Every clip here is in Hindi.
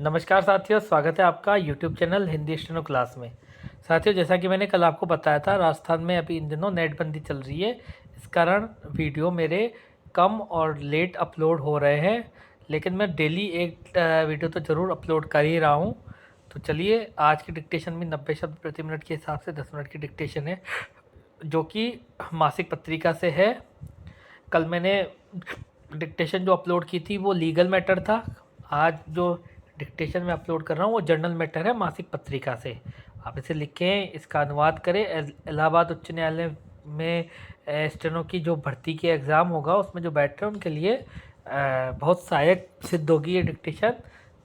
नमस्कार साथियों, स्वागत है आपका YouTube channel Hindi steno class में। साथियों, जैसा कि मैंने कल आपको बताया था, राजस्थान में अभी इन दिनों नेटबंदी चल रही है। इस कारण वीडियो मेरे कम और लेट अपलोड हो रहे हैं, लेकिन मैं डेली एक वीडियो तो ज़रूर अपलोड कर ही रहा हूँ। तो चलिए, आज की डिक्टेशन भी 90 शब्द प्रति मिनट के हिसाब से 10 मिनट की डिक्टेशन है, जो कि मासिक पत्रिका से है। कल मैंने डिक्टेशन जो अपलोड की थी वो लीगल मैटर था। आज जो डिक्टेशन में अपलोड कर रहा हूँ वो जर्नल मैटर है, मासिक पत्रिका से। आप इसे लिखें, इसका अनुवाद करें। इलाहाबाद उच्च न्यायालय में स्टेनो की जो भर्ती के एग्ज़ाम होगा उसमें जो बैठ रहे हैं उनके लिए बहुत सहायक सिद्ध होगी ये डिक्टेशन।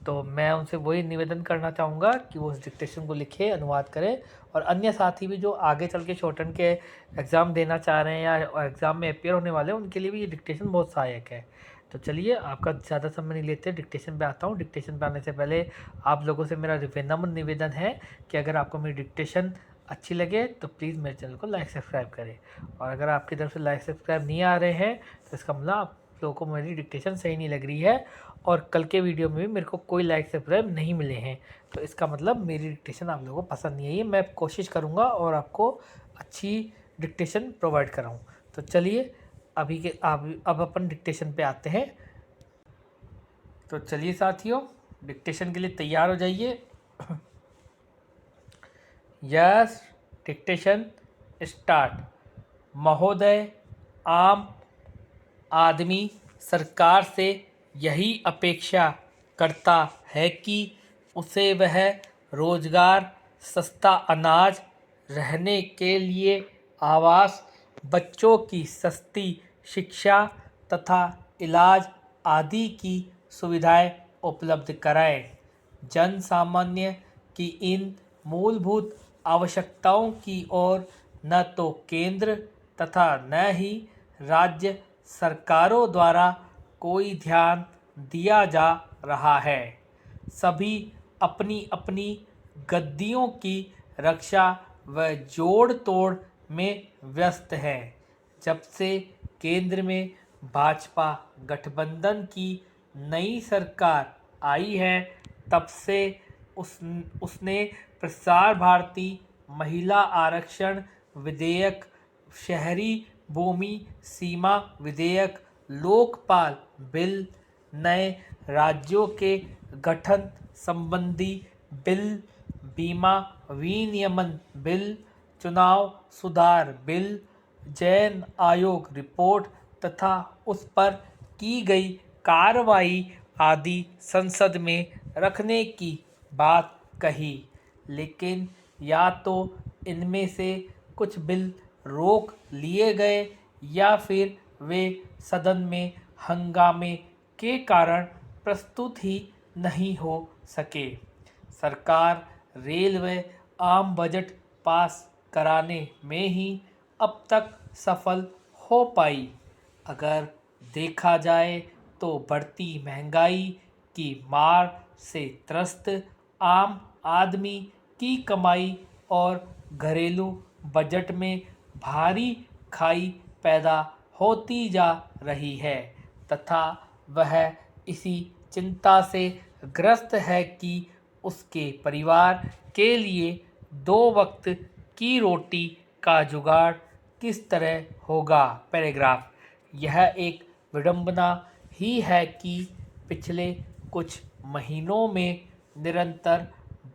तो मैं उनसे वही निवेदन करना चाहूँगा कि वो उस डिक्टेशन को लिखें, अनुवाद करें। और अन्य साथी भी जो आगे चल के शॉर्टन के एग्ज़ाम देना चाह रहे हैं या एग्ज़ाम में अपियर होने वाले हैं, उनके लिए भी ये डिक्टेशन बहुत सहायक है। तो चलिए, आपका ज़्यादा समय नहीं लेते, डिक्टेशन पे आता हूँ। डिक्टेशन पे आने से पहले आप लोगों से मेरा विनम्र निवेदन है कि अगर आपको मेरी डिक्टेशन अच्छी लगे तो प्लीज़ मेरे चैनल को लाइक सब्सक्राइब करें। और अगर आपकी तरफ से लाइक सब्सक्राइब नहीं आ रहे हैं तो इसका मतलब आप लोगों को मेरी डिक्टेशन सही नहीं लग रही है, और कल के वीडियो में भी मेरे को कोई लाइक सब्सक्राइब नहीं मिले हैं, तो इसका मतलब मेरी डिक्टेशन आप लोगों को पसंद नहीं आई है। मैं कोशिश करूँगा और आपको अच्छी डिक्टेशन प्रोवाइड कराऊँ। तो चलिए, अभी के अब अपन डिक्टेशन पे आते हैं। तो चलिए साथियों, डिक्टेशन के लिए तैयार हो जाइए। Yes, dictation start. महोदय, आम आदमी सरकार से यही अपेक्षा करता है कि उसे वह रोजगार, सस्ता अनाज, रहने के लिए आवास, बच्चों की सस्ती शिक्षा तथा इलाज आदि की सुविधाएं उपलब्ध कराए। जन सामान्य की इन मूलभूत आवश्यकताओं की ओर न तो केंद्र तथा न ही राज्य सरकारों द्वारा कोई ध्यान दिया जा रहा है। सभी अपनी अपनी गद्दियों की रक्षा व जोड़ तोड़ में व्यस्त हैं। जब से केंद्र में भाजपा गठबंधन की नई सरकार आई है, तब से उसने प्रसार भारती, महिला आरक्षण विधेयक, शहरी भूमि सीमा विधेयक, लोकपाल बिल, नए राज्यों के गठन संबंधी बिल, बीमा विनियमन बिल, चुनाव सुधार बिल, जैन आयोग रिपोर्ट तथा उस पर की गई कार्रवाई आदि संसद में रखने की बात कही। लेकिन या तो इनमें से कुछ बिल रोक लिए गए या फिर वे सदन में हंगामे के कारण प्रस्तुत ही नहीं हो सके। सरकार रेलवे आम बजट पास कराने में ही अब तक सफल हो पाई। अगर देखा जाए तो बढ़ती महंगाई की मार से त्रस्त आम आदमी की कमाई और घरेलू बजट में भारी खाई पैदा होती जा रही है तथा वह इसी चिंता से ग्रस्त है कि उसके परिवार के लिए 2 वक्त की रोटी का जुगाड़ किस तरह होगा। पैराग्राफ। यह एक विडंबना ही है कि पिछले कुछ महीनों में निरंतर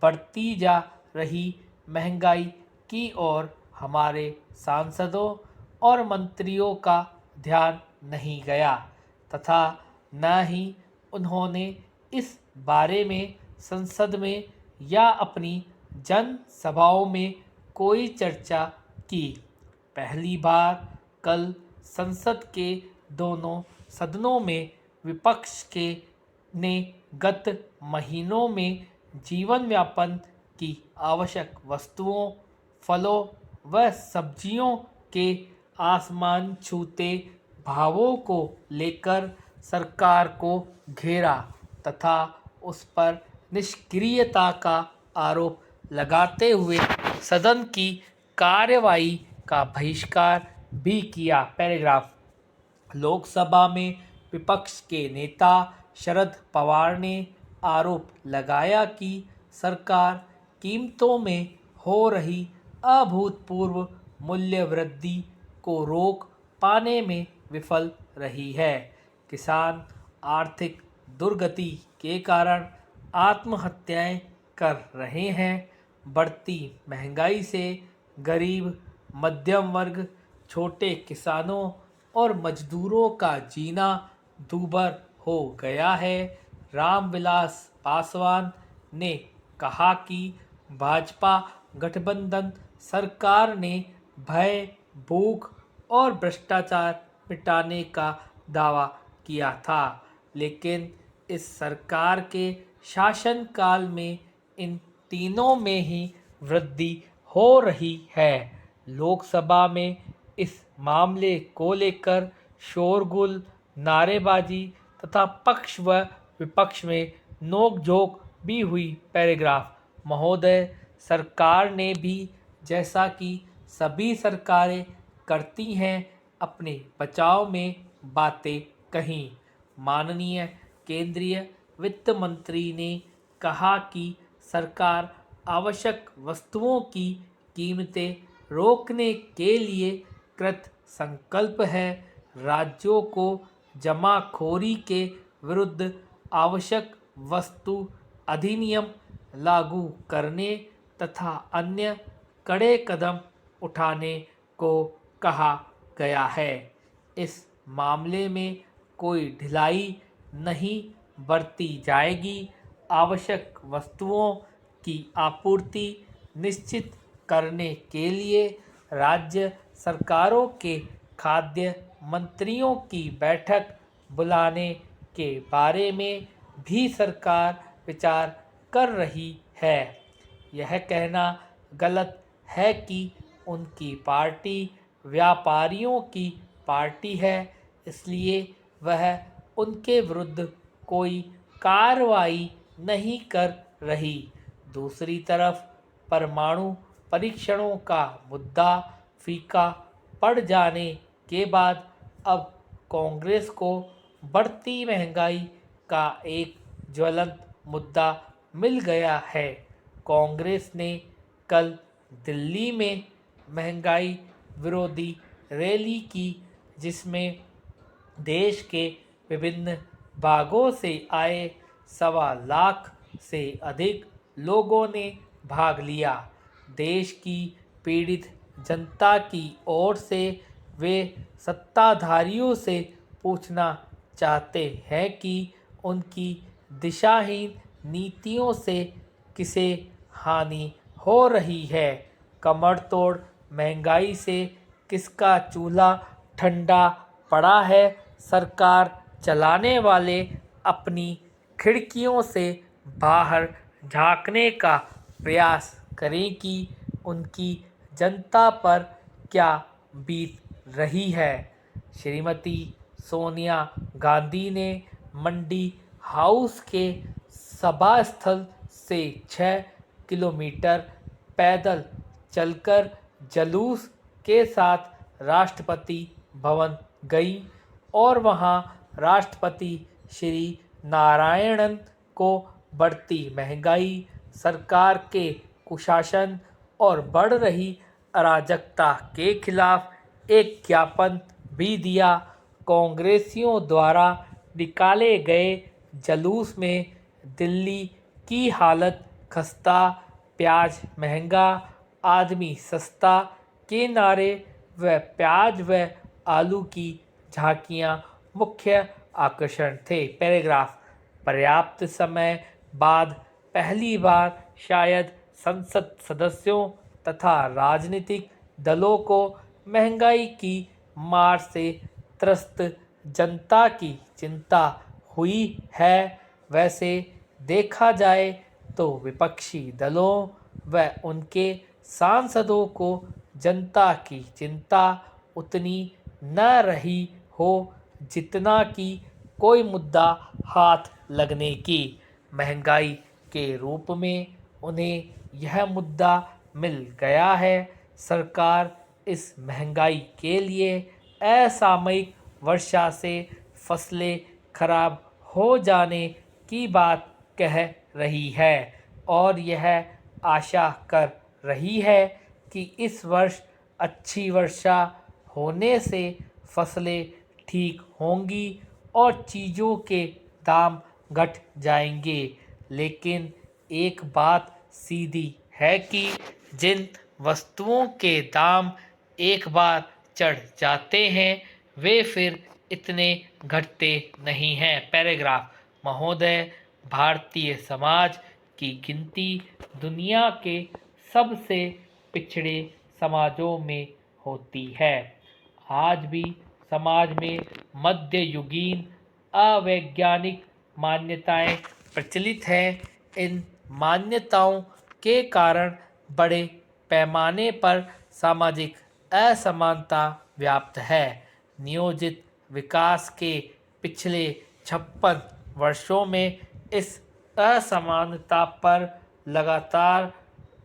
बढ़ती जा रही महंगाई की ओर हमारे सांसदों और मंत्रियों का ध्यान नहीं गया तथा न ही उन्होंने इस बारे में संसद में या अपनी जन सभाओं में कोई चर्चा की। पहली बार कल संसद के दोनों सदनों में विपक्ष के ने गत महीनों में जीवन यापन की आवश्यक वस्तुओं, फलों व सब्जियों के आसमान छूते भावों को लेकर सरकार को घेरा तथा उस पर निष्क्रियता का आरोप लगाते हुए सदन की कार्यवाही का बहिष्कार भी किया। पैराग्राफ। लोकसभा में विपक्ष के नेता शरद पवार ने आरोप लगाया कि सरकार कीमतों में हो रही अभूतपूर्व मूल्य वृद्धि को रोक पाने में विफल रही है। किसान आर्थिक दुर्गति के कारण आत्महत्याएं कर रहे हैं। बढ़ती महंगाई से गरीब, मध्यम वर्ग, छोटे किसानों और मजदूरों का जीना दूभर हो गया है। रामविलास पासवान ने कहा कि भाजपा गठबंधन सरकार ने भय, भूख और भ्रष्टाचार मिटाने का दावा किया था, लेकिन इस सरकार के शासनकाल में इन तीनों में ही वृद्धि हो रही है। लोकसभा में इस मामले को लेकर शोरगुल, नारेबाजी तथा पक्ष व विपक्ष में नोकझोंक भी हुई। पैराग्राफ महोदय, सरकार ने भी जैसा कि सभी सरकारें करती हैं अपने बचाव में बातें कहीं। माननीय केंद्रीय वित्त मंत्री ने कहा कि सरकार आवश्यक वस्तुओं की कीमतें रोकने के लिए कृत संकल्प है। राज्यों को जमाखोरी के विरुद्ध आवश्यक वस्तु अधिनियम लागू करने तथा अन्य कड़े कदम उठाने को कहा गया है। इस मामले में कोई ढिलाई नहीं बरती जाएगी। आवश्यक वस्तुओं की आपूर्ति निश्चित करने के लिए राज्य सरकारों के खाद्य मंत्रियों की बैठक बुलाने के बारे में भी सरकार विचार कर रही है। यह कहना गलत है कि उनकी पार्टी व्यापारियों की पार्टी है, इसलिए वह उनके विरुद्ध कोई कार्रवाई नहीं कर रही। दूसरी तरफ परमाणु परीक्षणों का मुद्दा फीका पड़ जाने के बाद अब कांग्रेस को बढ़ती महंगाई का एक ज्वलंत मुद्दा मिल गया है। कांग्रेस ने कल दिल्ली में महंगाई विरोधी रैली की, जिसमें देश के विभिन्न भागों से आए 1.25 लाख से अधिक लोगों ने भाग लिया। देश की पीड़ित जनता की ओर से वे सत्ताधारियों से पूछना चाहते हैं कि उनकी दिशाहीन नीतियों से किसे हानि हो रही है। कमर तोड़ महंगाई से किसका चूल्हा ठंडा पड़ा है। सरकार चलाने वाले अपनी खिड़कियों से बाहर झांकने का प्रयास करें कि उनकी जनता पर क्या बीत रही है। श्रीमती सोनिया गांधी ने मंडी हाउस के सभा स्थल से 6 किलोमीटर पैदल चलकर जुलूस के साथ राष्ट्रपति भवन गई और वहां राष्ट्रपति श्री नारायणन को बढ़ती महंगाई, सरकार के कुशासन और बढ़ रही अराजकता के खिलाफ एक ज्ञापन भी दिया। कांग्रेसियों द्वारा निकाले गए जुलूस में दिल्ली की हालत खस्ता, प्याज महंगा, आदमी सस्ता के नारे व प्याज व आलू की झांकियां मुख्य आकर्षण थे। पैराग्राफ पर्याप्त समय बाद पहली बार शायद संसद सदस्यों तथा राजनीतिक दलों को महंगाई की मार से त्रस्त जनता की चिंता हुई है। वैसे देखा जाए तो विपक्षी दलों व उनके सांसदों को जनता की चिंता उतनी न रही हो जितना कि कोई मुद्दा हाथ लगने की। महंगाई के रूप में उन्हें यह मुद्दा मिल गया है। सरकार इस महंगाई के लिए असामयिक वर्षा से फसलें खराब हो जाने की बात कह रही है और यह आशा कर रही है कि इस वर्ष अच्छी वर्षा होने से फसलें ठीक होंगी और चीज़ों के दाम घट जाएंगे। लेकिन एक बात सीधी है कि जिन वस्तुओं के दाम एक बार चढ़ जाते हैं वे फिर इतने घटते नहीं हैं। पैराग्राफ। महोदय, भारतीय समाज की गिनती दुनिया के सबसे पिछड़े समाजों में होती है। आज भी समाज में मध्ययुगीन अवैज्ञानिक मान्यताएं प्रचलित हैं। इन मान्यताओं के कारण बड़े पैमाने पर सामाजिक असमानता व्याप्त है। नियोजित विकास के पिछले 56 वर्षों में इस असमानता पर लगातार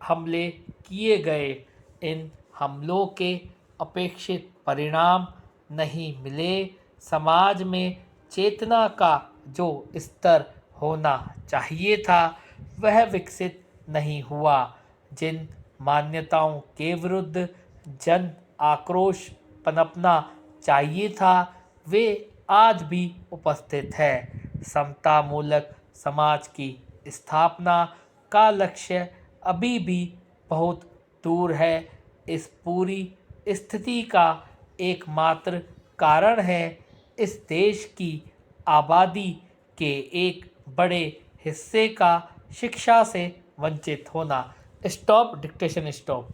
हमले किए गए। इन हमलों के अपेक्षित परिणाम नहीं मिले। समाज में चेतना का जो स्तर होना चाहिए था वह विकसित नहीं हुआ। जिन मान्यताओं के विरुद्ध जन आक्रोश पनपना चाहिए था वे आज भी उपस्थित है। समतामूलक समाज की स्थापना का लक्ष्य अभी भी बहुत दूर है। इस पूरी स्थिति का एकमात्र कारण है इस देश की आबादी के एक बड़े हिस्से का शिक्षा से वंचित होना। Stop dictation. स्टॉप।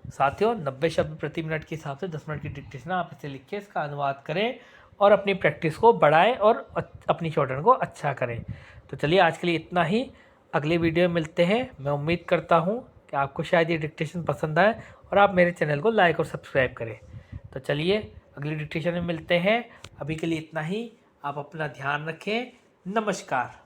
साथियों, 90 शब्द प्रति मिनट के हिसाब से 10 मिनट की डिक्टेशन आप इसे लिखिए, इसका अनुवाद करें और अपनी प्रैक्टिस को बढ़ाएं और अपनी शॉर्टहैंड को अच्छा करें। तो चलिए, आज के लिए इतना ही। अगले वीडियो में मिलते हैं। मैं उम्मीद करता हूं कि आपको शायद ये डिक्टेशन पसंद आए और आप मेरे चैनल को लाइक और सब्सक्राइब करें। तो चलिए, अगली डिक्टेशन में मिलते हैं। अभी के लिए इतना ही। आप अपना ध्यान रखें। नमस्कार।